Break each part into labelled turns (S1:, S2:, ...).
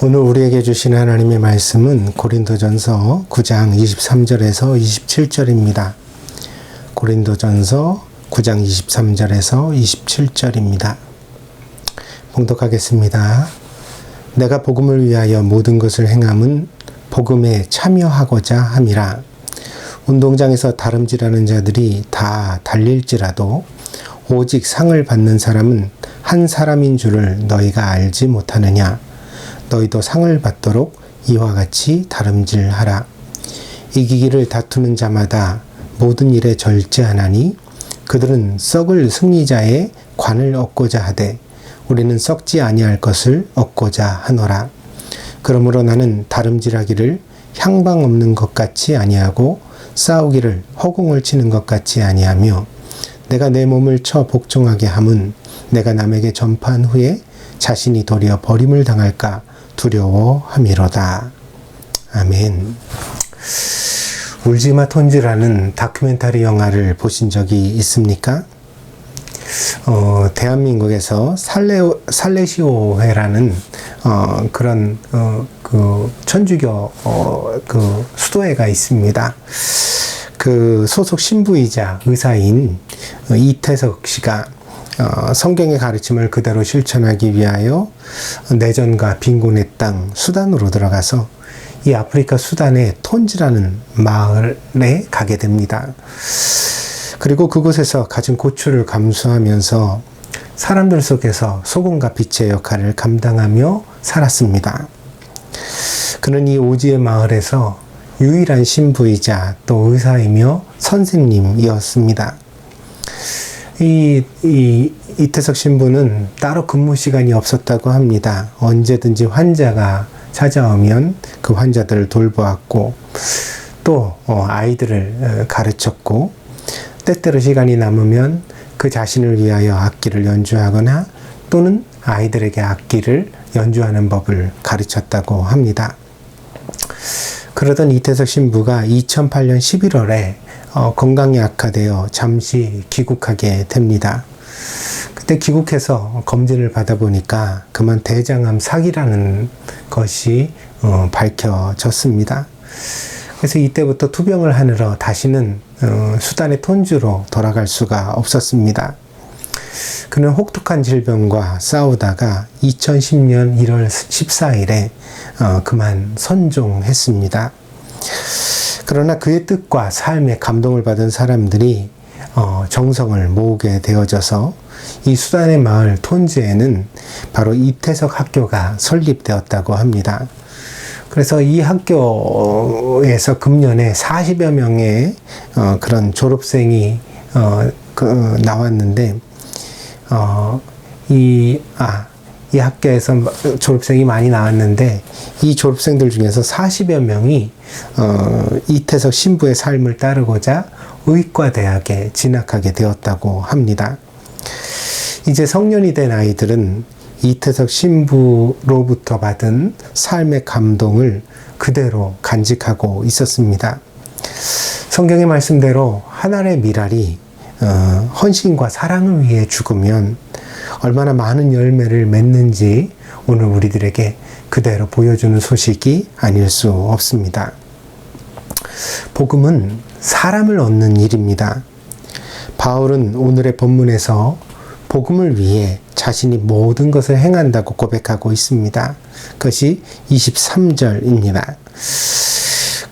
S1: 오늘 우리에게 주신 하나님의 말씀은 고린도전서 9장 23절에서 27절입니다. 고린도전서 9장 23절에서 27절입니다. 봉독하겠습니다. 내가 복음을 위하여 모든 것을 행함은 복음에 참여하고자 함이라. 운동장에서 다름질하는 자들이 다 달릴지라도 오직 상을 받는 사람은 한 사람인 줄을 너희가 알지 못하느냐. 너희도 상을 받도록 이와 같이 다름질하라. 이기기를 다투는 자마다 모든 일에 절제하나니 그들은 썩을 승리자의 관을 얻고자 하되 우리는 썩지 아니할 것을 얻고자 하노라. 그러므로 나는 다름질하기를 향방 없는 것 같이 아니하고 싸우기를 허공을 치는 것 같이 아니하며 내가 내 몸을 쳐 복종하게 함은 내가 남에게 전파한 후에 자신이 도리어 버림을 당할까 두려워함이로다. 아멘. 울지마 톤즈라는 다큐멘터리 영화를 보신 적이 있습니까? 대한민국에서 살레시오회라는 그런 그 천주교 그 수도회가 있습니다. 그 소속 신부이자 의사인 이태석 씨가 성경의 가르침을 그대로 실천하기 위하여 내전과 빈곤의 땅 수단으로 들어가서 이 아프리카 수단의 톤즈라는 마을에 가게 됩니다. 그리고 그곳에서 가진 고초를 감수하면서 사람들 속에서 소금과 빛의 역할을 감당하며 살았습니다. 그는 이 오지의 마을에서 유일한 신부이자 또 의사이며 선생님이었습니다. 이태석 신부는 따로 근무 시간이 없었다고 합니다. 언제든지 환자가 찾아오면 그 환자들을 돌보았고 또 아이들을 가르쳤고 때때로 시간이 남으면 그 자신을 위하여 악기를 연주하거나 또는 아이들에게 악기를 연주하는 법을 가르쳤다고 합니다. 그러던 이태석 신부가 2008년 11월에 건강이 악화되어 잠시 귀국하게 됩니다. 그때 귀국해서 검진을 받아보니까 그만 대장암 사기라는 것이 밝혀졌습니다. 그래서 이때부터 투병을 하느라 다시는 수단의 톤주로 돌아갈 수가 없었습니다. 그는 혹독한 질병과 싸우다가 2010년 1월 14일에 그만 선종했습니다. 그러나 그의 뜻과 삶에 감동을 받은 사람들이 정성을 모으게 되어져서 이 수단의 마을 톤즈에는 바로 이태석 학교가 설립되었다고 합니다. 그래서 이 학교에서 금년에 40여 명의 그런 졸업생이 나왔는데 이 학교에서 졸업생이 많이 나왔는데 이 졸업생들 중에서 40여 명이 이태석 신부의 삶을 따르고자 의과대학에 진학하게 되었다고 합니다. 이제 성년이 된 아이들은 이태석 신부로부터 받은 삶의 감동을 그대로 간직하고 있었습니다. 성경의 말씀대로 한 알의 밀알이 헌신과 사랑을 위해 죽으면 얼마나 많은 열매를 맺는지 오늘 우리들에게 그대로 보여주는 소식이 아닐 수 없습니다. 복음은 사람을 얻는 일입니다. 바울은 오늘의 본문에서 복음을 위해 자신이 모든 것을 행한다고 고백하고 있습니다. 그것이 23절입니다.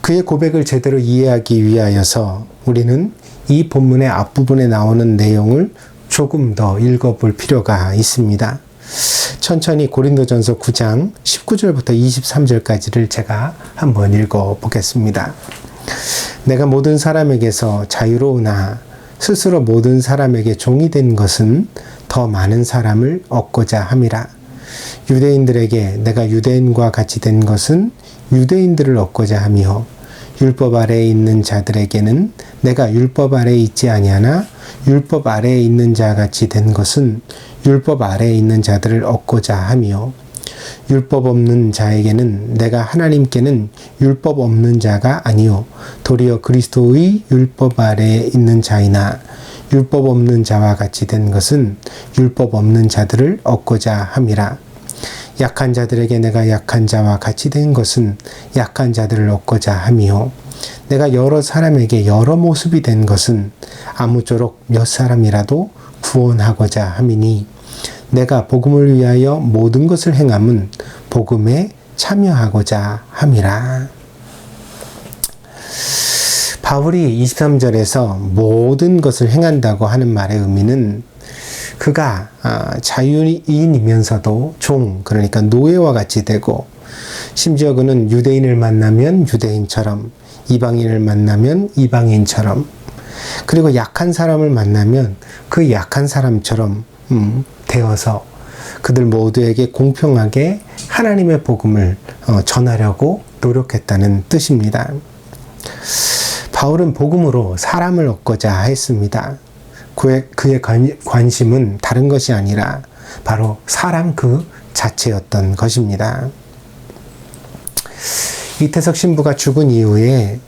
S1: 그의 고백을 제대로 이해하기 위하여서 우리는 이 본문의 앞부분에 나오는 내용을 조금 더 읽어볼 필요가 있습니다. 천천히 고린도전서 9장 19절부터 23절까지를 제가 한번 읽어보겠습니다. 내가 모든 사람에게서 자유로우나 스스로 모든 사람에게 종이 된 것은 더 많은 사람을 얻고자 함이라. 유대인들에게 내가 유대인과 같이 된 것은 유대인들을 얻고자 하며 율법 아래에 있는 자들에게는 내가 율법 아래에 있지 아니하나 율법 아래에 있는 자 같이 된 것은 율법 아래에 있는 자들을 얻고자 하며 율법 없는 자에게는 내가 하나님께는 율법 없는 자가 아니요 도리어 그리스도의 율법 아래에 있는 자이나 율법 없는 자와 같이 된 것은 율법 없는 자들을 얻고자 함이라. 약한 자들에게 내가 약한 자와 같이 된 것은 약한 자들을 얻고자 함이요. 내가 여러 사람에게 여러 모습이 된 것은 아무쪼록 몇 사람이라도 구원하고자 함이니 내가 복음을 위하여 모든 것을 행함은 복음에 참여하고자 함이라. 바울이 23절에서 모든 것을 행한다고 하는 말의 의미는 그가 자유인이면서도 종, 그러니까 노예와 같이 되고, 심지어 그는 유대인을 만나면 유대인처럼, 이방인을 만나면 이방인처럼, 그리고 약한 사람을 만나면 그 약한 사람처럼 되어서 그들 모두에게 공평하게 하나님의 복음을 전하려고 노력했다는 뜻입니다. 바울은 복음으로 사람을 얻고자 했습니다. 그의 관심은 다른 것이 아니라 바로 사람 그 자체였던 것입니다. 이태석 신부가 죽은 이후에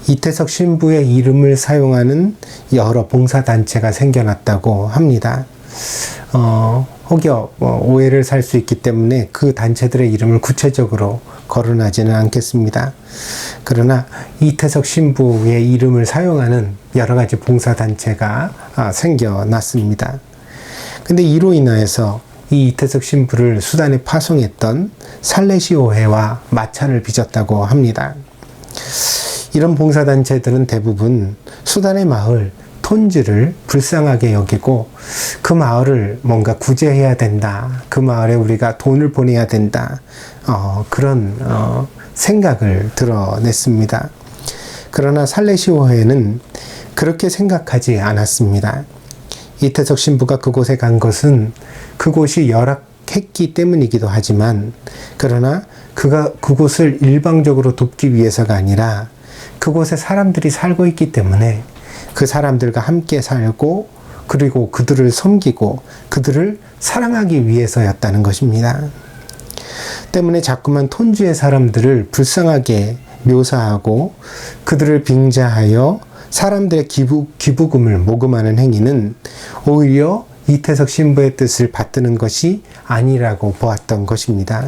S1: 이태석 신부의 이름을 사용하는 여러 봉사단체가 생겨났다고 합니다. 혹여 오해를 살 수 있기 때문에 그 단체들의 이름을 구체적으로 거론하지는 않겠습니다. 그러나 이태석 신부의 이름을 사용하는 여러 가지 봉사단체가 생겨났습니다. 근데 이로 인하여서 이 이태석 신부를 수단에 파송했던 살레시오회와 마찰을 빚었다고 합니다. 이런 봉사단체들은 대부분 수단의 마을 톤즈를 불쌍하게 여기고 그 마을을 뭔가 구제해야 된다. 그 마을에 우리가 돈을 보내야 된다. 그런 생각을 드러냈습니다. 그러나 살레시오회는 그렇게 생각하지 않았습니다. 이태석 신부가 그곳에 간 것은 그곳이 열악했기 때문이기도 하지만, 그러나 그가 그곳을 일방적으로 돕기 위해서가 아니라 그곳에 사람들이 살고 있기 때문에 그 사람들과 함께 살고 그리고 그들을 섬기고 그들을 사랑하기 위해서였다는 것입니다. 때문에 자꾸만 톤주의 사람들을 불쌍하게 묘사하고 그들을 빙자하여 사람들의 기부금을 모금하는 행위는 오히려 이태석 신부의 뜻을 받드는 것이 아니라고 보았던 것입니다.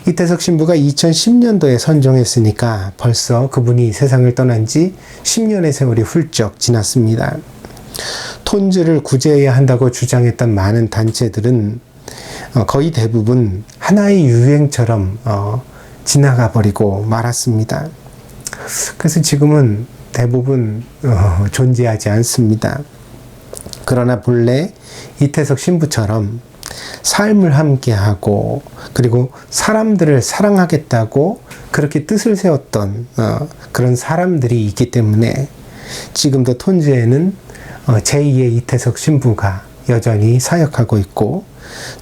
S1: 이태석 신부가 2010년도에 선정했으니까 벌써 그분이 세상을 떠난 지 10년의 세월이 훌쩍 지났습니다. 톤즈를 구제해야 한다고 주장했던 많은 단체들은 거의 대부분 하나의 유행처럼 지나가 버리고 말았습니다. 그래서 지금은 대부분 존재하지 않습니다. 그러나 본래 이태석 신부처럼 삶을 함께하고 그리고 사람들을 사랑하겠다고 그렇게 뜻을 세웠던 그런 사람들이 있기 때문에 지금도 톤즈에는 제2의 이태석 신부가 여전히 사역하고 있고,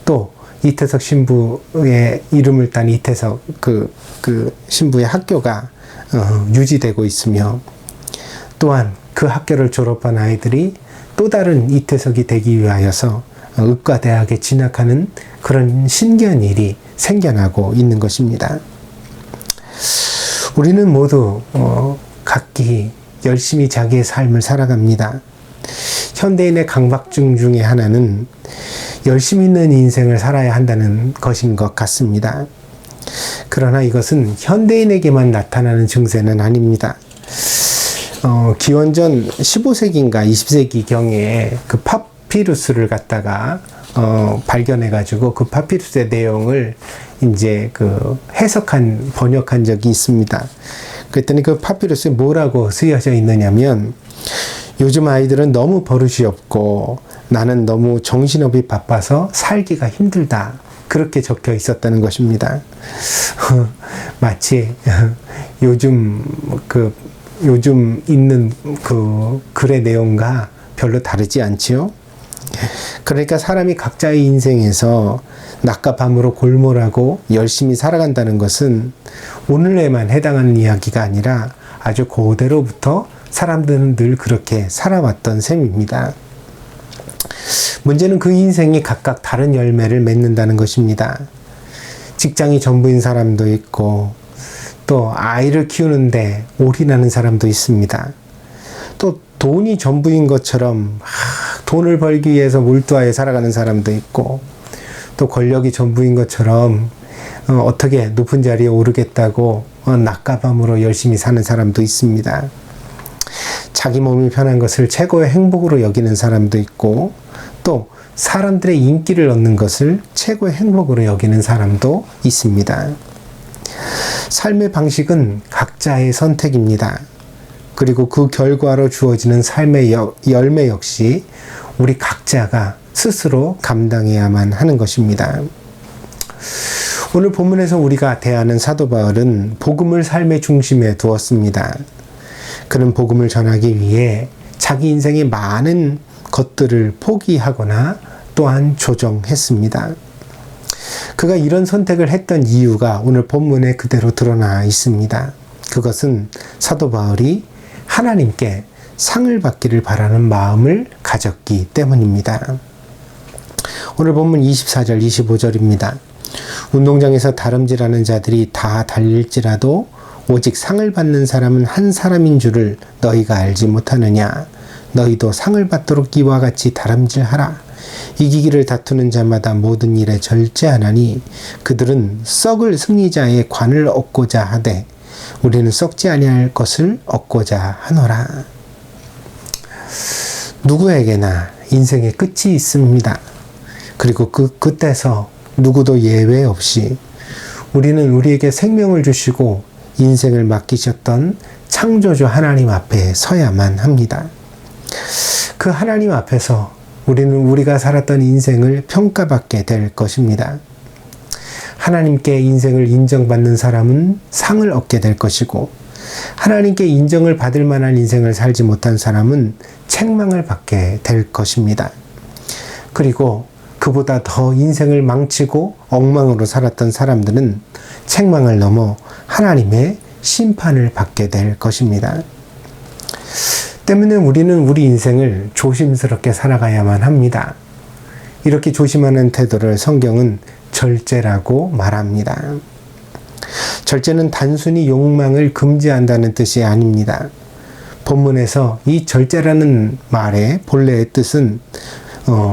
S1: 또 이태석 신부의 이름을 딴 이태석 그 신부의 학교가 유지되고 있으며, 또한 그 학교를 졸업한 아이들이 또 다른 이태석이 되기 위하여서 의과대학에 진학하는 그런 신기한 일이 생겨나고 있는 것입니다. 우리는 모두 각기 열심히 자기의 삶을 살아갑니다. 현대인의 강박증 중에 하나는 열심히 있는 인생을 살아야 한다는 것인 것 같습니다. 그러나 이것은 현대인에게만 나타나는 증세는 아닙니다. 기원전 15세기인가 20세기 경에 그 파피루스를 갖다가 발견해가지고 그 파피루스의 내용을 이제 번역한 적이 있습니다. 그랬더니 그 파피루스에 뭐라고 쓰여져 있느냐면, 요즘 아이들은 너무 버릇이 없고 나는 너무 정신없이 바빠서 살기가 힘들다. 그렇게 적혀 있었다는 것입니다. 마치 요즘 있는 그 글의 내용과 별로 다르지 않지요? 그러니까 사람이 각자의 인생에서 낮과 밤으로 골몰하고 열심히 살아간다는 것은 오늘에만 해당하는 이야기가 아니라 아주 고대로부터 사람들은 늘 그렇게 살아왔던 셈입니다. 문제는 그 인생이 각각 다른 열매를 맺는다는 것입니다. 직장이 전부인 사람도 있고, 또 아이를 키우는데 올인하는 사람도 있습니다. 또 돈이 전부인 것처럼 돈을 벌기 위해서 몰두하여 살아가는 사람도 있고, 또 권력이 전부인 것처럼 어떻게 높은 자리에 오르겠다고 낮가밤으로 열심히 사는 사람도 있습니다. 자기 몸이 편한 것을 최고의 행복으로 여기는 사람도 있고, 또 사람들의 인기를 얻는 것을 최고의 행복으로 여기는 사람도 있습니다. 삶의 방식은 각자의 선택입니다. 그리고 그 결과로 주어지는 삶의 열매 역시 우리 각자가 스스로 감당해야만 하는 것입니다. 오늘 본문에서 우리가 대하는 사도 바울은 복음을 삶의 중심에 두었습니다. 그는 복음을 전하기 위해 자기 인생의 많은 것들을 포기하거나 또한 조정했습니다. 그가 이런 선택을 했던 이유가 오늘 본문에 그대로 드러나 있습니다. 그것은 사도 바울이 하나님께 상을 받기를 바라는 마음을 가졌기 때문입니다. 오늘 본문 24절, 25절입니다. 운동장에서 다름질하는 자들이 다 달릴지라도 오직 상을 받는 사람은 한 사람인 줄을 너희가 알지 못하느냐. 너희도 상을 받도록 이와 같이 다름질하라. 이기기를 다투는 자마다 모든 일에 절제하나니 그들은 썩을 승리자의 관을 얻고자 하되 우리는 썩지 아니할 것을 얻고자 하노라. 누구에게나 인생의 끝이 있습니다. 그리고 그 끝에서 누구도 예외 없이 우리는 우리에게 생명을 주시고 인생을 맡기셨던 창조주 하나님 앞에 서야만 합니다. 그 하나님 앞에서 우리는 우리가 살았던 인생을 평가받게 될 것입니다. 하나님께 인생을 인정받는 사람은 상을 얻게 될 것이고, 하나님께 인정을 받을 만한 인생을 살지 못한 사람은 책망을 받게 될 것입니다. 그리고 그보다 더 인생을 망치고 엉망으로 살았던 사람들은 책망을 넘어 하나님의 심판을 받게 될 것입니다. 때문에 우리는 우리 인생을 조심스럽게 살아가야만 합니다. 이렇게 조심하는 태도를 성경은 절제라고 말합니다. 절제는 단순히 욕망을 금지한다는 뜻이 아닙니다. 본문에서 이 절제라는 말의 본래의 뜻은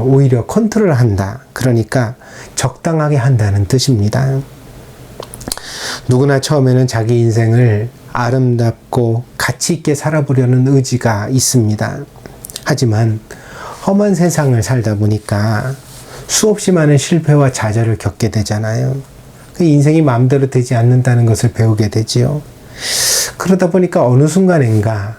S1: 오히려 컨트롤한다. 그러니까 적당하게 한다는 뜻입니다. 누구나 처음에는 자기 인생을 아름답고 가치 있게 살아보려는 의지가 있습니다. 하지만 험한 세상을 살다 보니까 수없이 많은 실패와 좌절을 겪게 되잖아요. 그 인생이 마음대로 되지 않는다는 것을 배우게 되지요. 그러다 보니까 어느 순간인가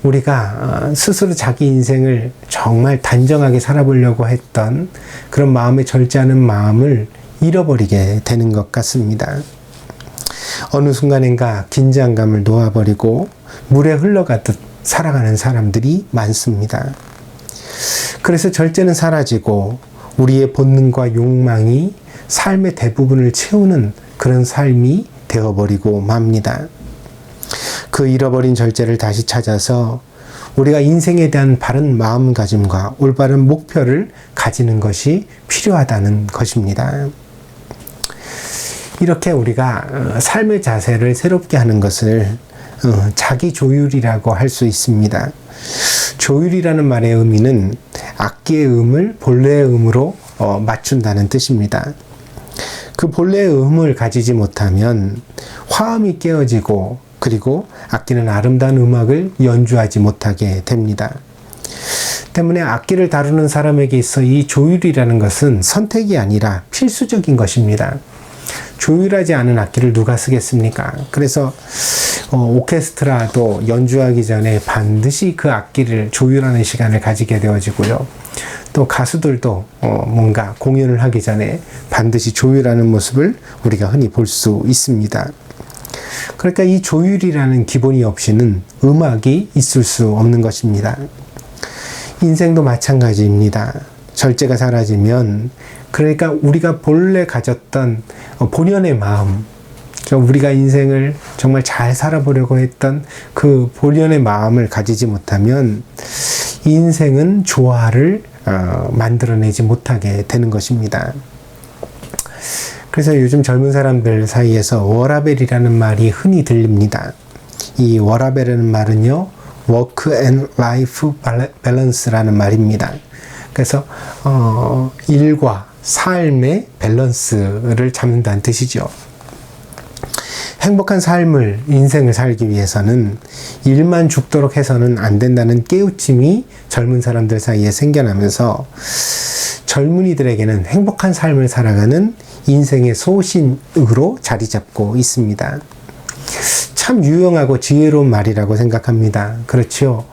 S1: 우리가 스스로 자기 인생을 정말 단정하게 살아보려고 했던 그런 마음에 절제하는 마음을 잃어버리게 되는 것 같습니다. 어느 순간인가 긴장감을 놓아버리고 물에 흘러가듯 살아가는 사람들이 많습니다. 그래서 절제는 사라지고 우리의 본능과 욕망이 삶의 대부분을 채우는 그런 삶이 되어버리고 맙니다. 그 잃어버린 절제를 다시 찾아서 우리가 인생에 대한 바른 마음가짐과 올바른 목표를 가지는 것이 필요하다는 것입니다. 이렇게 우리가 삶의 자세를 새롭게 하는 것을 자기 조율이라고 할 수 있습니다. 조율이라는 말의 의미는 악기의 음을 본래의 음으로 맞춘다는 뜻입니다. 그 본래의 음을 가지지 못하면 화음이 깨어지고 그리고 악기는 아름다운 음악을 연주하지 못하게 됩니다. 때문에 악기를 다루는 사람에게 있어 이 조율이라는 것은 선택이 아니라 필수적인 것입니다. 조율하지 않은 악기를 누가 쓰겠습니까? 그래서 오케스트라도 연주하기 전에 반드시 그 악기를 조율하는 시간을 가지게 되어지고요. 또 가수들도 뭔가 공연을 하기 전에 반드시 조율하는 모습을 우리가 흔히 볼 수 있습니다. 그러니까 이 조율이라는 기본이 없이는 음악이 있을 수 없는 것입니다. 인생도 마찬가지입니다. 절제가 사라지면 그러니까 우리가 본래 가졌던 본연의 마음, 우리가 인생을 정말 잘 살아보려고 했던 그 본연의 마음을 가지지 못하면 인생은 조화를 만들어내지 못하게 되는 것입니다. 그래서 요즘 젊은 사람들 사이에서 워라밸이라는 말이 흔히 들립니다. 이 워라밸이라는 말은요, Work and Life Balance라는 말입니다. 그래서 일과 삶의 밸런스를 잡는다는 뜻이죠. 행복한 삶을, 인생을 살기 위해서는 일만 죽도록 해서는 안 된다는 깨우침이 젊은 사람들 사이에 생겨나면서 젊은이들에게는 행복한 삶을 살아가는 인생의 소신으로 자리 잡고 있습니다. 참 유용하고 지혜로운 말이라고 생각합니다. 그렇죠.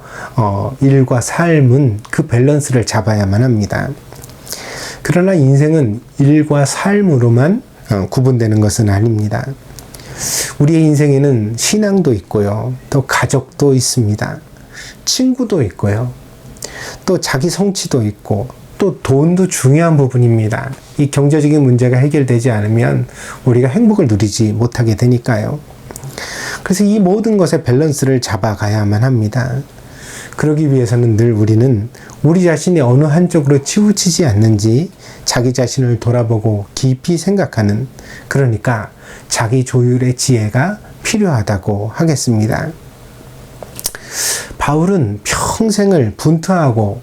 S1: 일과 삶은 그 밸런스를 잡아야만 합니다. 그러나 인생은 일과 삶으로만 구분되는 것은 아닙니다. 우리의 인생에는 신앙도 있고요. 또 가족도 있습니다. 친구도 있고요. 또 자기 성취도 있고 또 돈도 중요한 부분입니다. 이 경제적인 문제가 해결되지 않으면 우리가 행복을 누리지 못하게 되니까요. 그래서 이 모든 것의 밸런스를 잡아가야만 합니다. 그러기 위해서는 늘 우리는 우리 자신이 어느 한쪽으로 치우치지 않는지 자기 자신을 돌아보고 깊이 생각하는, 그러니까 자기 조율의 지혜가 필요하다고 하겠습니다. 바울은 평생을 분투하고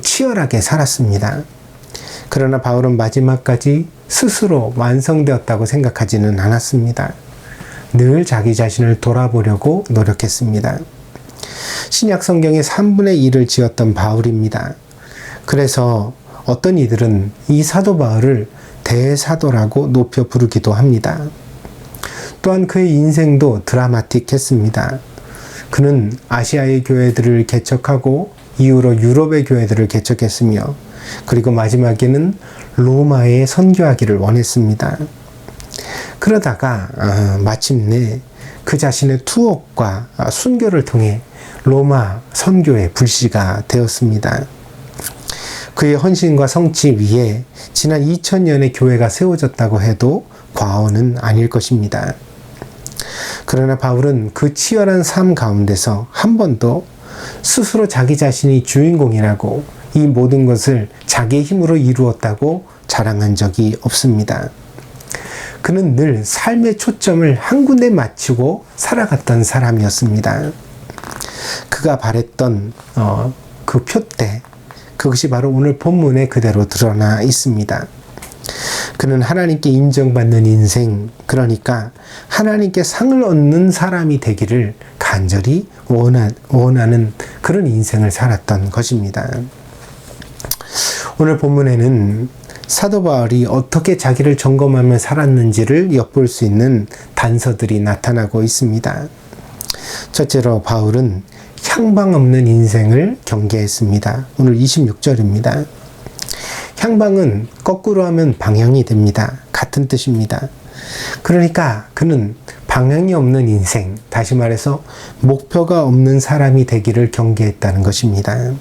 S1: 치열하게 살았습니다. 그러나 바울은 마지막까지 스스로 완성되었다고 생각하지는 않았습니다. 늘 자기 자신을 돌아보려고 노력했습니다. 신약 성경의 3분의 1을 지었던 바울입니다. 그래서 어떤 이들은 이 사도 바울을 대사도라고 높여 부르기도 합니다. 또한 그의 인생도 드라마틱했습니다. 그는 아시아의 교회들을 개척하고 이후로 유럽의 교회들을 개척했으며, 그리고 마지막에는 로마에 선교하기를 원했습니다. 그러다가 마침내 그 자신의 투옥과 순교를 통해 로마 선교의 불씨가 되었습니다. 그의 헌신과 성취 위에 지난 2000년의 교회가 세워졌다고 해도 과언은 아닐 것입니다. 그러나 바울은 그 치열한 삶 가운데서 한 번도 스스로 자기 자신이 주인공이라고, 이 모든 것을 자기의 힘으로 이루었다고 자랑한 적이 없습니다. 그는 늘 삶의 초점을 한 군데 맞추고 살아갔던 사람이었습니다. 그가 바랬던 그 표대, 그것이 바로 오늘 본문에 그대로 드러나 있습니다. 그는 하나님께 인정받는 인생, 그러니까 하나님께 상을 얻는 사람이 되기를 간절히 원하는 그런 인생을 살았던 것입니다. 오늘 본문에는 사도 바울이 어떻게 자기를 점검하며 살았는지를 엿볼 수 있는 단서들이 나타나고 있습니다. 첫째로 바울은 향방 없는 인생을 경계했습니다. 오늘 26절입니다. 향방은 거꾸로 하면 방향이 됩니다. 같은 뜻입니다. 그러니까 그는 방향이 없는 인생, 다시 말해서 목표가 없는 사람이 되기를 경계했다는 것입니다.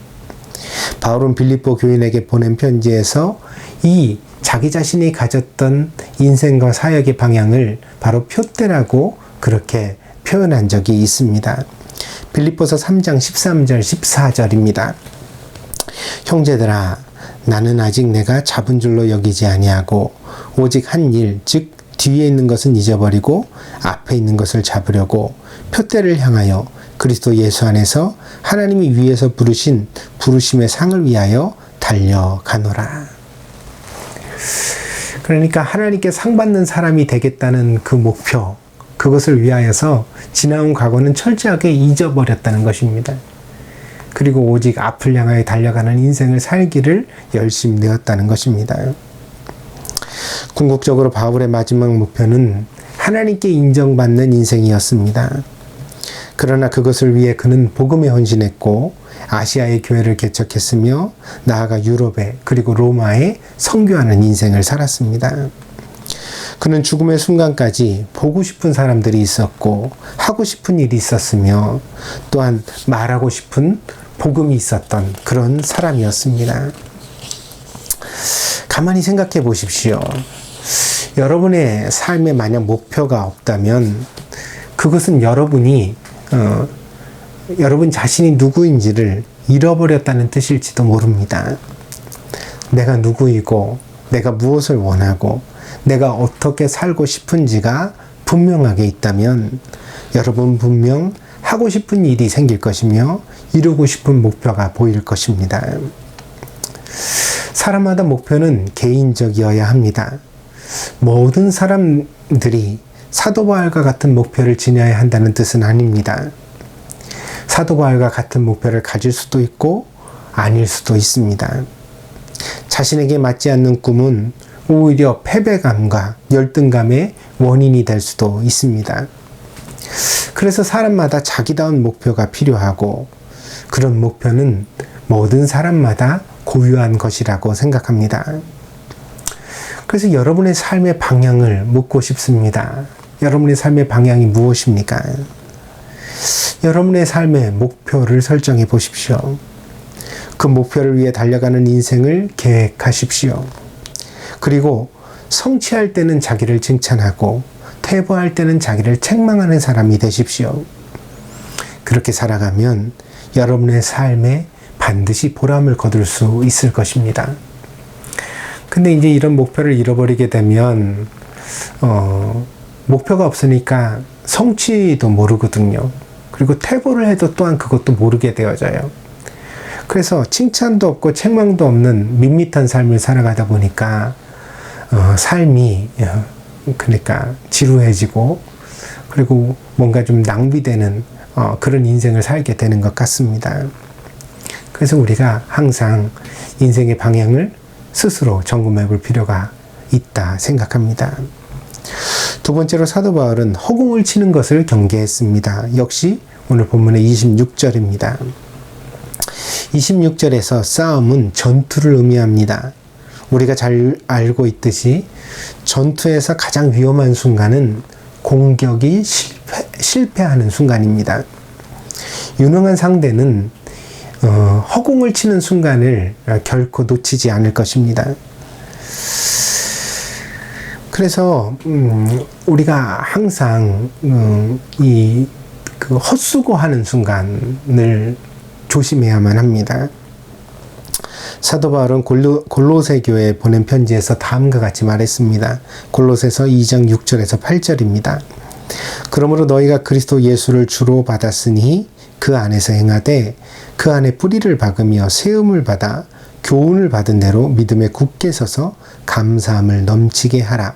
S1: 바울은 빌립보 교인에게 보낸 편지에서 이 자기 자신이 가졌던 인생과 사역의 방향을 바로 표대라고 그렇게 표현한 적이 있습니다. 빌립보서 3장 13절 14절입니다. 형제들아, 나는 아직 내가 잡은 줄로 여기지 아니하고 오직 한 일, 즉 뒤에 있는 것은 잊어버리고 앞에 있는 것을 잡으려고 표대를 향하여 그리스도 예수 안에서 하나님이 위에서 부르신 부르심의 상을 위하여 달려가노라. 그러니까 하나님께 상 받는 사람이 되겠다는 그 목표, 그것을 위하여서 지나온 과거는 철저하게 잊어버렸다는 것입니다. 그리고 오직 앞을 향하여 달려가는 인생을 살기를 열심내었다는 것입니다. 궁극적으로 바울의 마지막 목표는 하나님께 인정받는 인생이었습니다. 그러나 그것을 위해 그는 복음에 헌신했고 아시아의 교회를 개척했으며 나아가 유럽에 그리고 로마에 선교하는 인생을 살았습니다. 그는 죽음의 순간까지 보고 싶은 사람들이 있었고 하고 싶은 일이 있었으며 또한 말하고 싶은 복음이 있었던 그런 사람이었습니다. 가만히 생각해 보십시오. 여러분의 삶에 만약 목표가 없다면 그것은 여러분이 여러분 자신이 누구인지를 잃어버렸다는 뜻일지도 모릅니다. 내가 누구이고 내가 무엇을 원하고 내가 어떻게 살고 싶은지가 분명하게 있다면 여러분 분명 하고 싶은 일이 생길 것이며 이루고 싶은 목표가 보일 것입니다. 사람마다 목표는 개인적이어야 합니다. 모든 사람들이 사도 바울과 같은 목표를 지녀야 한다는 뜻은 아닙니다. 사도 바울과 같은 목표를 가질 수도 있고 아닐 수도 있습니다. 자신에게 맞지 않는 꿈은 오히려 패배감과 열등감의 원인이 될 수도 있습니다. 그래서 사람마다 자기다운 목표가 필요하고 그런 목표는 모든 사람마다 고유한 것이라고 생각합니다. 그래서 여러분의 삶의 방향을 묻고 싶습니다. 여러분의 삶의 방향이 무엇입니까? 여러분의 삶의 목표를 설정해 보십시오. 그 목표를 위해 달려가는 인생을 계획하십시오. 그리고 성취할 때는 자기를 칭찬하고 퇴보할 때는 자기를 책망하는 사람이 되십시오. 그렇게 살아가면 여러분의 삶에 반드시 보람을 거둘 수 있을 것입니다. 근데 이제 이런 목표를 잃어버리게 되면 목표가 없으니까 성취도 모르거든요. 그리고 퇴보를 해도 또한 그것도 모르게 되어져요. 그래서 칭찬도 없고 책망도 없는 밋밋한 삶을 살아가다 보니까 삶이 그러니까 지루해지고 그리고 뭔가 좀 낭비되는 그런 인생을 살게 되는 것 같습니다. 그래서 우리가 항상 인생의 방향을 스스로 점검해 볼 필요가 있다 생각합니다. 두 번째로 사도 바울은 허공을 치는 것을 경계했습니다. 역시 오늘 본문의 26절입니다. 26절에서 싸움은 전투를 의미합니다. 우리가 잘 알고 있듯이 전투에서 가장 위험한 순간은 공격이 실패하는 순간입니다. 유능한 상대는 허공을 치는 순간을 결코 놓치지 않을 것입니다. 그래서 우리가 항상 그 헛수고하는 순간을 조심해야만 합니다. 사도 바울은 골로새 교회에 보낸 편지에서 다음과 같이 말했습니다. 골로새서 2장 6절에서 8절입니다. 그러므로 너희가 그리스도 예수를 주로 받았으니 그 안에서 행하되 그 안에 뿌리를 박으며 세움을 받아 교훈을 받은 대로 믿음에 굳게 서서 감사함을 넘치게 하라.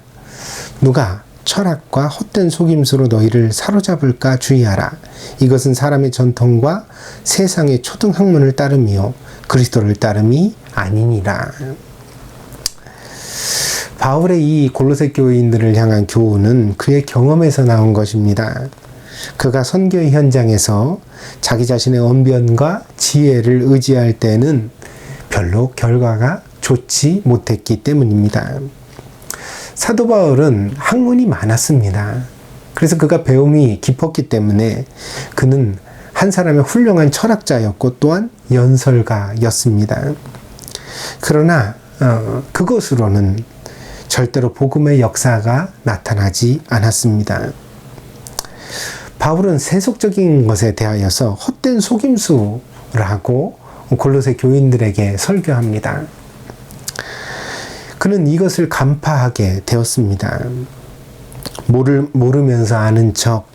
S1: 누가 철학과 헛된 속임수로 너희를 사로잡을까 주의하라. 이것은 사람의 전통과 세상의 초등학문을 따름이요 그리스도를 따름이 아니니라. 바울의 이 골로새 교인들을 향한 교훈은 그의 경험에서 나온 것입니다. 그가 선교의 현장에서 자기 자신의 언변과 지혜를 의지할 때는 별로 결과가 좋지 못했기 때문입니다. 사도 바울은 학문이 많았습니다. 그래서 그가 배움이 깊었기 때문에 그는 한 사람의 훌륭한 철학자였고 또한 연설가였습니다. 그러나 그것으로는 절대로 복음의 역사가 나타나지 않았습니다. 바울은 세속적인 것에 대하여서 헛된 속임수를 하고 골로새 교인들에게 설교합니다. 그는 이것을 간파하게 되었습니다. 모르면서 아는 척,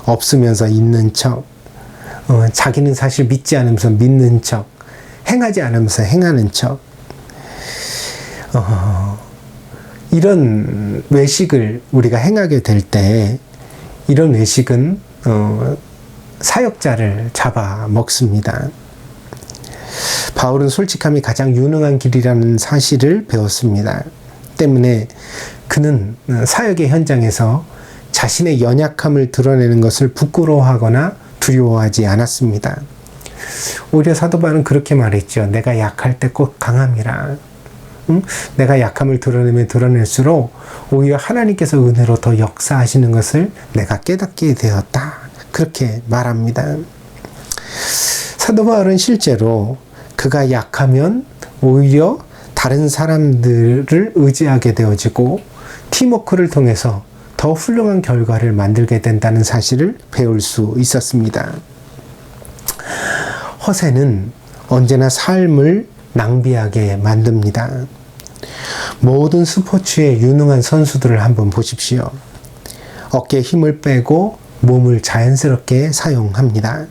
S1: 없으면서 있는 척, 자기는 사실 믿지 않으면서 믿는 척, 행하지 않으면서 행하는 척, 이런 외식을 우리가 행하게 될 때 이런 외식은 사역자를 잡아먹습니다. 바울은 솔직함이 가장 유능한 길이라는 사실을 배웠습니다. 때문에 그는 사역의 현장에서 자신의 연약함을 드러내는 것을 부끄러워하거나 두려워하지 않았습니다. 오히려 사도 바울은 그렇게 말했죠. 내가 약할 때 꼭 강함이라. 내가 약함을 드러내면 드러낼수록 오히려 하나님께서 은혜로 더 역사하시는 것을 내가 깨닫게 되었다. 그렇게 말합니다. 사도 바울은 실제로 그가 약하면 오히려 다른 사람들을 의지하게 되어지고 팀워크를 통해서 더 훌륭한 결과를 만들게 된다는 사실을 배울 수 있었습니다. 허세는 언제나 삶을 낭비하게 만듭니다. 모든 스포츠의 유능한 선수들을 한번 보십시오. 어깨에 힘을 빼고 몸을 자연스럽게 사용합니다.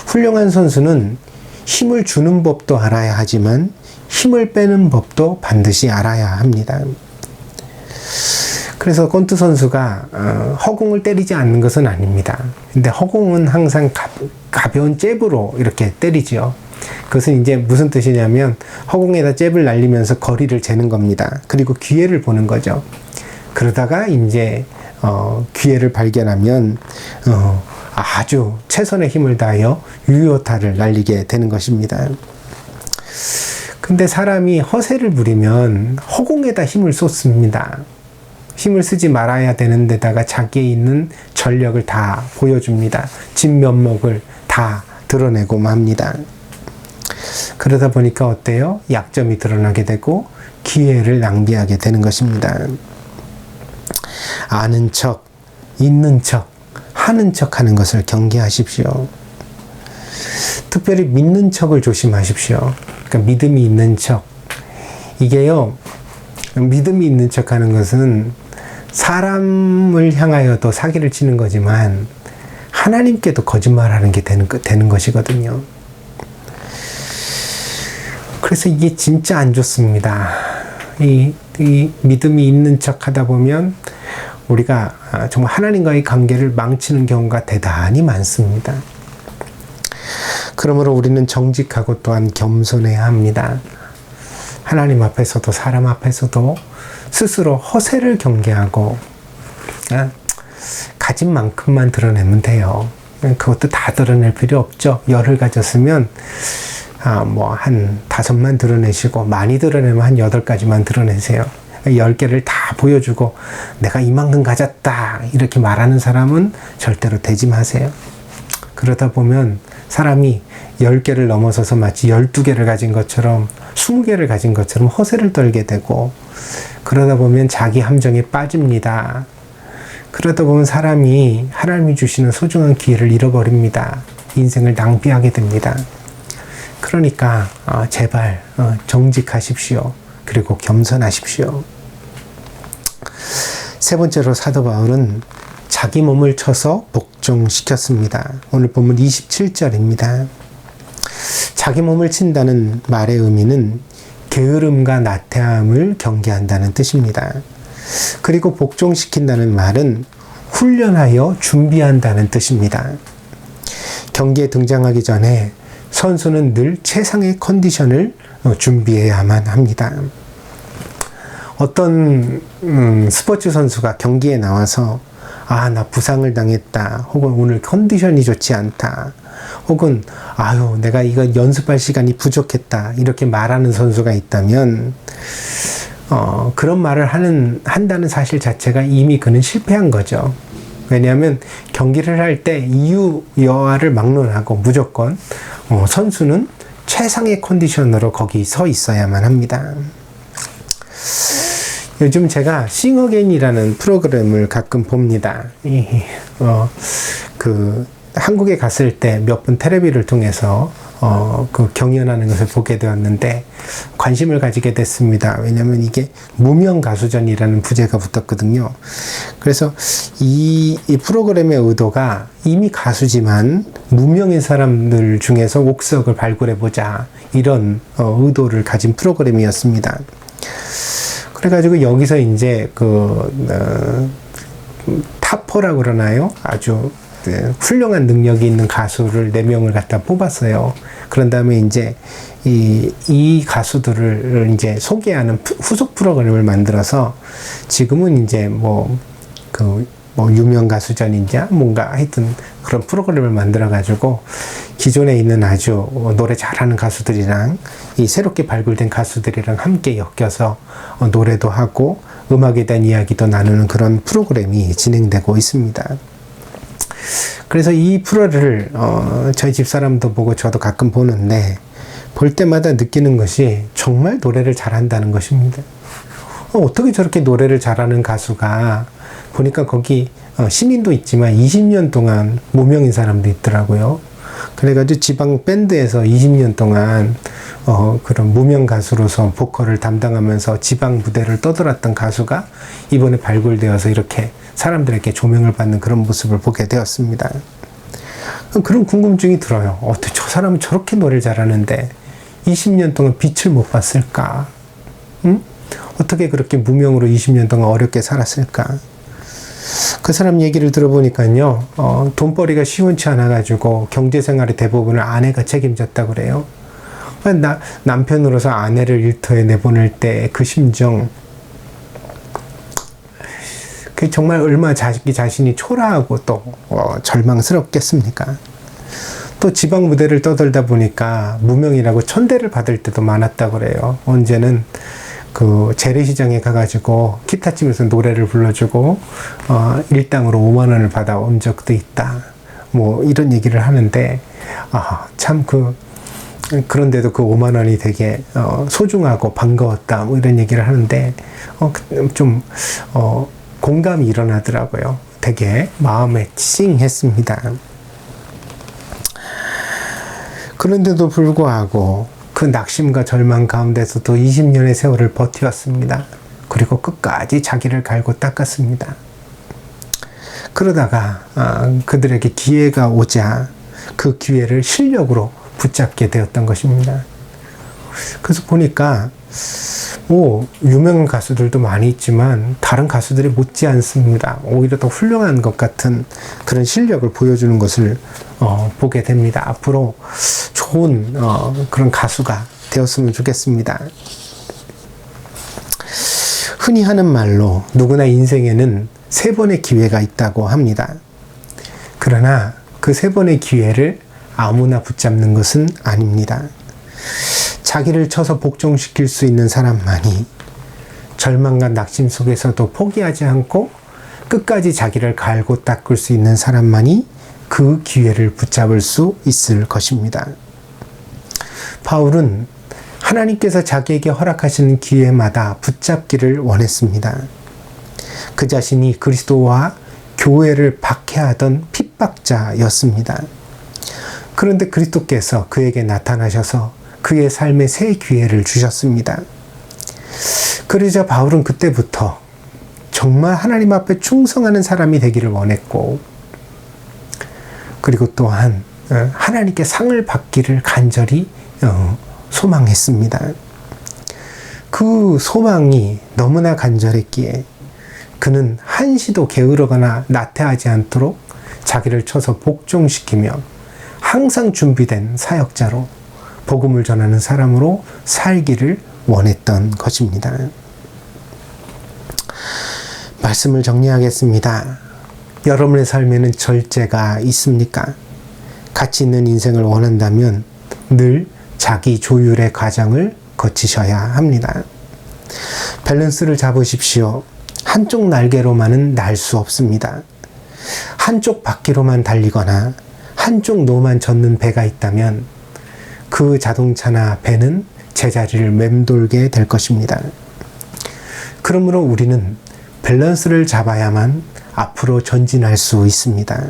S1: 훌륭한 선수는 힘을 주는 법도 알아야 하지만 힘을 빼는 법도 반드시 알아야 합니다. 그래서 권투 선수가 허공을 때리지 않는 것은 아닙니다. 근데 허공은 항상 가벼운 잽으로 이렇게 때리죠. 그것은 이제 무슨 뜻이냐면 허공에다 잽을 날리면서 거리를 재는 겁니다. 그리고 기회를 보는 거죠. 그러다가 이제 기회를 발견하면 아주 최선의 힘을 다하여 유효타를 날리게 되는 것입니다. 근데 사람이 허세를 부리면 허공에다 힘을 쏟습니다. 힘을 쓰지 말아야 되는 데다가 자기에 있는 전력을 다 보여줍니다. 진면목을 다 드러내고 맙니다. 그러다 보니까 어때요? 약점이 드러나게 되고 기회를 낭비하게 되는 것입니다. 아는 척, 있는 척, 하는 척 하는 것을 경계하십시오. 특별히 믿는 척을 조심하십시오. 그러니까 믿음이 있는 척. 이게요, 믿음이 있는 척 하는 것은 사람을 향하여도 사기를 치는 거지만 하나님께도 거짓말하는 게 되는 것이거든요. 그래서 이게 진짜 안 좋습니다. 이 믿음이 있는 척 하다 보면 우리가 정말 하나님과의 관계를 망치는 경우가 대단히 많습니다. 그러므로 우리는 정직하고 또한 겸손해야 합니다. 하나님 앞에서도 사람 앞에서도 스스로 허세를 경계하고 가진 만큼만 드러내면 돼요. 그것도 다 드러낼 필요 없죠. 열을 가졌으면 뭐 한 5만 드러내시고 많이 드러내면 한 8가지만 드러내세요. 10개를 다 보여주고 내가 이만큼 가졌다 이렇게 말하는 사람은 절대로 되지 마세요. 그러다 보면 사람이 10개를 넘어서서 마치 12개를 가진 것처럼 20개를 가진 것처럼 허세를 떨게 되고 그러다 보면 자기 함정에 빠집니다. 그러다 보면 사람이 하나님이 주시는 소중한 기회를 잃어버립니다. 인생을 낭비하게 됩니다. 그러니까 제발 정직하십시오. 그리고 겸손하십시오. 세 번째로 사도 바울은 자기 몸을 쳐서 복종시켰습니다. 오늘 본문 27절입니다. 자기 몸을 친다는 말의 의미는 게으름과 나태함을 경계한다는 뜻입니다. 그리고 복종시킨다는 말은 훈련하여 준비한다는 뜻입니다. 경기에 등장하기 전에 선수는 늘 최상의 컨디션을 준비해야만 합니다. 어떤 스포츠 선수가 경기에 나와서 나 부상을 당했다. 혹은 오늘 컨디션이 좋지 않다. 혹은 내가 이거 연습할 시간이 부족했다. 이렇게 말하는 선수가 있다면 그런 말을 한다는 사실 자체가 이미 그는 실패한 거죠. 왜냐하면 경기를 할 때 이유 여하를 막론하고 무조건 선수는 최상의 컨디션으로 거기 서 있어야만 합니다. 요즘 제가 싱어게인이라는 프로그램을 가끔 봅니다. 한국에 갔을 때 몇 번 텔레비를 통해서 경연하는 것을 보게 되었는데 관심을 가지게 됐습니다. 왜냐하면 이게 무명 가수전이라는 부제가 붙었거든요. 그래서 이 프로그램의 의도가 이미 가수지만 무명인 사람들 중에서 옥석을 발굴해보자 이런 의도를 가진 프로그램이었습니다. 그래가지고 여기서 이제 타퍼라고 그러나요? 아주 훌륭한 능력이 있는 가수를 4명을 갖다 뽑았어요. 그런 다음에 이제 이 가수들을 이제 소개하는 후속 프로그램을 만들어서 지금은 이제 유명 가수전인지 뭔가 하여튼 그런 프로그램을 만들어 가지고 기존에 있는 아주 노래 잘하는 가수들이랑 이 새롭게 발굴된 가수들이랑 함께 엮여서 노래도 하고 음악에 대한 이야기도 나누는 그런 프로그램이 진행되고 있습니다. 그래서 이 프로를 저희 집사람도 보고 저도 가끔 보는데 볼 때마다 느끼는 것이 정말 노래를 잘한다는 것입니다. 어떻게 저렇게 노래를 잘하는 가수가 보니까 거기 신인도 있지만 20년 동안 무명인 사람도 있더라고요. 그래가지고 지방 밴드에서 20년 동안 그런 무명 가수로서 보컬을 담당하면서 지방 무대를 떠돌았던 가수가 이번에 발굴되어서 이렇게 사람들에게 조명을 받는 그런 모습을 보게 되었습니다. 그런 궁금증이 들어요. 어떻게 저 사람은 저렇게 노래를 잘하는데 20년 동안 빛을 못 봤을까? 응? 어떻게 그렇게 무명으로 20년 동안 어렵게 살았을까? 그 사람 얘기를 들어보니까요, 돈벌이가 시원치 않아가지고 경제생활의 대부분을 아내가 책임졌다고 그래요. 남편으로서 아내를 일터에 내보낼 때 그 심정, 그게 정말 얼마나 자기 자신이 초라하고 또 절망스럽겠습니까? 또 지방 무대를 떠돌다 보니까 무명이라고 천대를 받을 때도 많았다고 그래요. 언제는 그 재래시장에 가가지고 기타 치면서 노래를 불러주고 일당으로 5만 원을 받아온 적도 있다. 뭐 이런 얘기를 하는데 참 그런데도 그 5만 원이 되게 소중하고 반가웠다. 뭐 이런 얘기를 하는데 좀 공감이 일어나더라고요. 되게 마음에 찡했습니다. 그런데도 불구하고 그 낙심과 절망 가운데서도 20년의 세월을 버티었습니다. 그리고 끝까지 자기를 갈고 닦았습니다. 그러다가 그들에게 기회가 오자 그 기회를 실력으로 붙잡게 되었던 것입니다. 그래서 보니까 유명한 가수들도 많이 있지만 다른 가수들이 못지 않습니다. 오히려 더 훌륭한 것 같은 그런 실력을 보여주는 것을 보게 됩니다. 앞으로 좋은 그런 가수가 되었으면 좋겠습니다. 흔히 하는 말로 누구나 인생에는 3번의 기회가 있다고 합니다. 그러나 그 3번의 기회를 아무나 붙잡는 것은 아닙니다. 자기를 쳐서 복종시킬 수 있는 사람만이 절망과 낙심 속에서도 포기하지 않고 끝까지 자기를 갈고 닦을 수 있는 사람만이 그 기회를 붙잡을 수 있을 것입니다. 바울은 하나님께서 자기에게 허락하시는 기회마다 붙잡기를 원했습니다. 그 자신이 그리스도와 교회를 박해하던 핍박자였습니다. 그런데 그리스도께서 그에게 나타나셔서 그의 삶에 새 기회를 주셨습니다. 그러자 바울은 그때부터 정말 하나님 앞에 충성하는 사람이 되기를 원했고, 그리고 또한 하나님께 상을 받기를 간절히 소망했습니다. 그 소망이 너무나 간절했기에 그는 한시도 게으르거나 나태하지 않도록 자기를 쳐서 복종시키며 항상 준비된 사역자로 복음을 전하는 사람으로 살기를 원했던 것입니다. 말씀을 정리하겠습니다. 여러분의 삶에는 절제가 있습니까? 가치 있는 인생을 원한다면 늘 자기 조율의 과정을 거치셔야 합니다. 밸런스를 잡으십시오. 한쪽 날개로만은 날 수 없습니다. 한쪽 바퀴로만 달리거나 한쪽 노만 젓는 배가 있다면 그 자동차나 배는 제자리를 맴돌게 될 것입니다. 그러므로 우리는 밸런스를 잡아야만 앞으로 전진할 수 있습니다.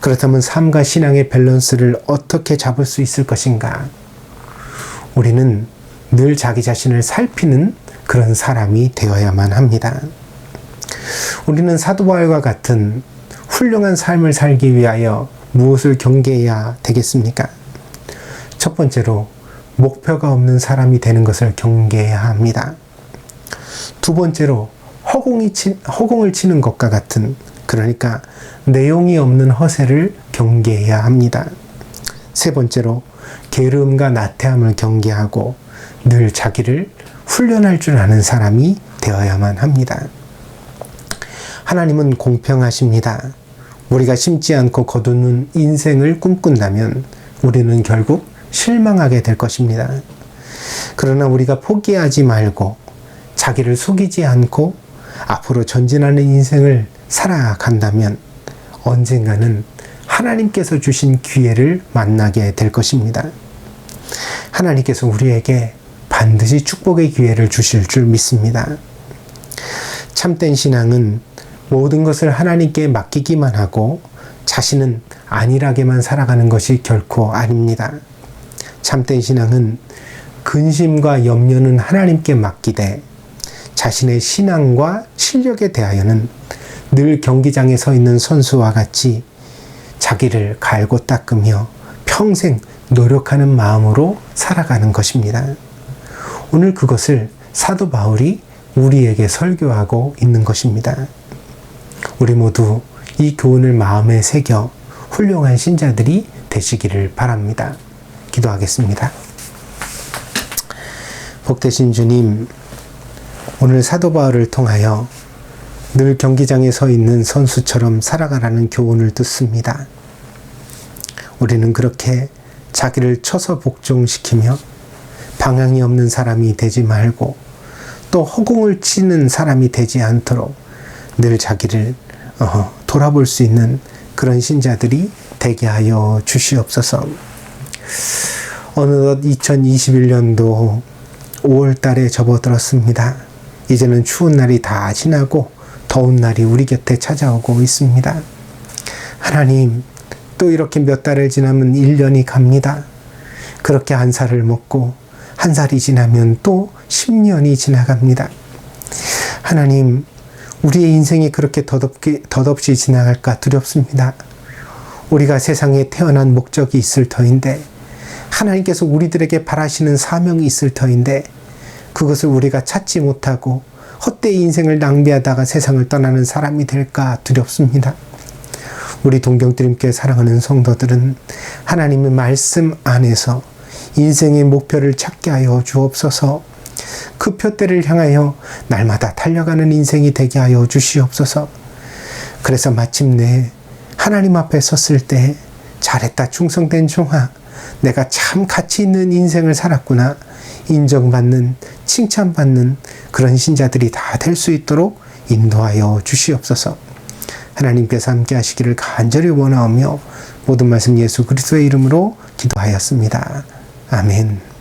S1: 그렇다면 삶과 신앙의 밸런스를 어떻게 잡을 수 있을 것인가? 우리는 늘 자기 자신을 살피는 그런 사람이 되어야만 합니다. 우리는 사도 바울과 같은 훌륭한 삶을 살기 위하여 무엇을 경계해야 되겠습니까? 첫 번째로 목표가 없는 사람이 되는 것을 경계해야 합니다. 두 번째로 허공을 치는 것과 같은, 그러니까 내용이 없는 허세를 경계해야 합니다. 세 번째로 게으름과 나태함을 경계하고 늘 자기를 훈련할 줄 아는 사람이 되어야만 합니다. 하나님은 공평하십니다. 우리가 심지 않고 거두는 인생을 꿈꾼다면 우리는 결국 실망하게 될 것입니다. 그러나 우리가 포기하지 말고 자기를 속이지 않고 앞으로 전진하는 인생을 살아간다면 언젠가는 하나님께서 주신 기회를 만나게 될 것입니다. 하나님께서 우리에게 반드시 축복의 기회를 주실 줄 믿습니다. 참된 신앙은 모든 것을 하나님께 맡기기만 하고 자신은 안일하게만 살아가는 것이 결코 아닙니다. 참된 신앙은 근심과 염려는 하나님께 맡기되 자신의 신앙과 실력에 대하여는 늘 경기장에 서 있는 선수와 같이 자기를 갈고 닦으며 평생 노력하는 마음으로 살아가는 것입니다. 오늘 그것을 사도 바울이 우리에게 설교하고 있는 것입니다. 우리 모두 이 교훈을 마음에 새겨 훌륭한 신자들이 되시기를 바랍니다. 기도하겠습니다. 복되신 주님, 오늘 사도 바울을 통하여 늘 경기장에 서 있는 선수처럼 살아가라는 교훈을 듣습니다. 우리는 그렇게 자기를 쳐서 복종시키며 방향이 없는 사람이 되지 말고 또 허공을 치는 사람이 되지 않도록 늘 자기를 돌아볼 수 있는 그런 신자들이 되게 하여 주시옵소서. 어느덧 2021년도 5월 달에 접어들었습니다. 이제는 추운 날이 다 지나고 더운 날이 우리 곁에 찾아오고 있습니다. 하나님, 또 이렇게 몇 달을 지나면 1년이 갑니다. 그렇게 한 살을 먹고 한 살이 지나면 또 10년이 지나갑니다. 하나님, 우리의 인생이 그렇게 덧없이 지나갈까 두렵습니다. 우리가 세상에 태어난 목적이 있을 터인데, 하나님께서 우리들에게 바라시는 사명이 있을 터인데, 그것을 우리가 찾지 못하고 헛되이 인생을 낭비하다가 세상을 떠나는 사람이 될까 두렵습니다. 우리 동경드림교회 사랑하는 성도들은 하나님의 말씀 안에서 인생의 목표를 찾게 하여 주옵소서. 그 표대를 향하여 날마다 달려가는 인생이 되게 하여 주시옵소서. 그래서 마침내 하나님 앞에 섰을 때 잘했다 충성된 종아, 내가 참 가치 있는 인생을 살았구나, 인정받는, 칭찬받는 그런 신자들이 다 될 수 있도록 인도하여 주시옵소서. 하나님께서 함께 하시기를 간절히 원하오며 모든 말씀 예수 그리스도의 이름으로 기도하였습니다. 아멘.